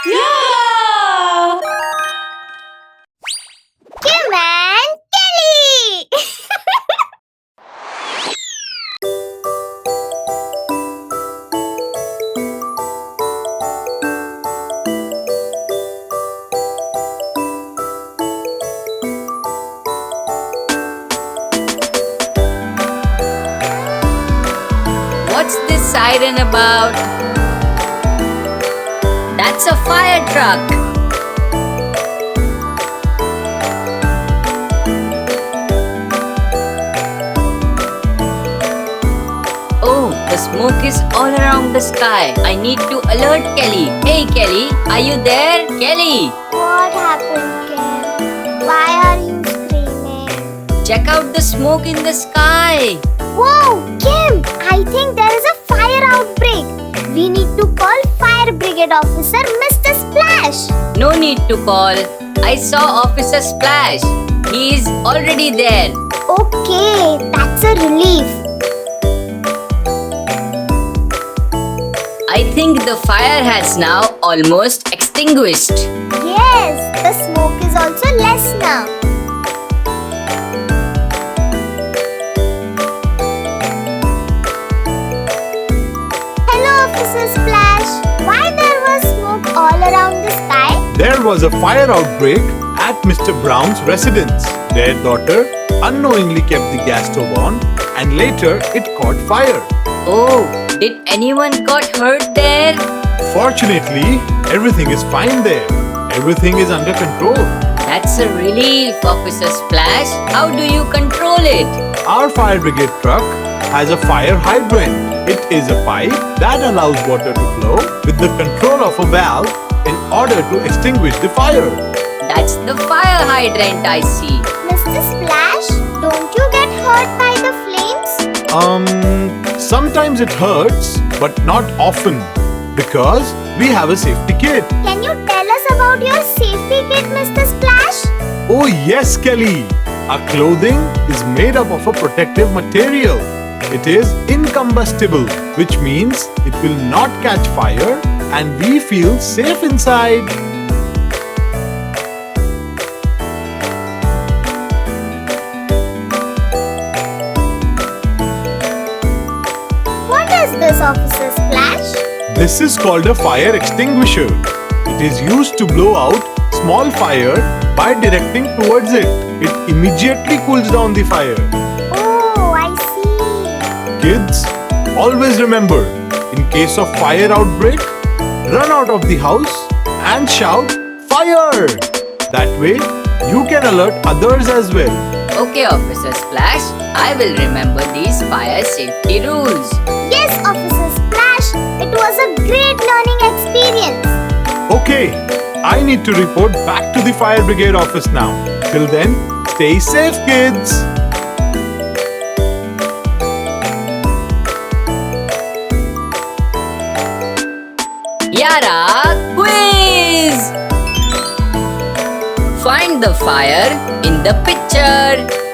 Yeah! Kim and Kelly! What's this siren about? That's a fire truck. Oh, the smoke is all around the sky. I need to alert Kelly. Hey Kelly, are you there? Kelly, What happened, Kim? Why are you screaming? check out the smoke in the sky. Whoa, Kim! I think there is a fire outbreak. We need to call Fire Brigade Officer Mr. Splash. No need to call. I saw Officer Splash. He is already there. Okay, that's a relief. I think the fire has now almost extinguished. Yes, the smoke is also less now. Hello, Officer Splash. Why there was smoke all around the sky? There was a fire outbreak at Mr. Brown's residence. Their daughter unknowingly kept the gas stove on and later it caught fire. Oh, did anyone got hurt there? Fortunately, everything is fine there. Everything is under control. That's a relief, Officer Splash. How do you control it? Our fire brigade truck has a fire hydrant. It is a pipe that allows water to flow with the control of a valve in order to extinguish the fire. That's the fire hydrant I see. Mr. Splash, don't you get hurt by the flames? Sometimes it hurts, but not often because we have a safety kit. Can you tell us about your safety kit, Mr. Splash? Oh yes, Kelly. Our clothing is made up of a protective material. It is incombustible, which means it will not catch fire and we feel safe inside. What is this, Officer Splash? This is called a fire extinguisher. It is used to blow out small fire by directing towards it. It immediately cools down the fire. Oh, I see. Kids, always remember, in case of fire outbreak, run out of the house and shout fire. That way, you can alert others as well. Okay, Officer Splash. I will remember these fire safety rules. Yes, Officer Splash. It was a great learning experience. Okay, I need to report back to the fire brigade office now. Till then, stay safe, kids. Yara Quiz! Find the fire in the picture.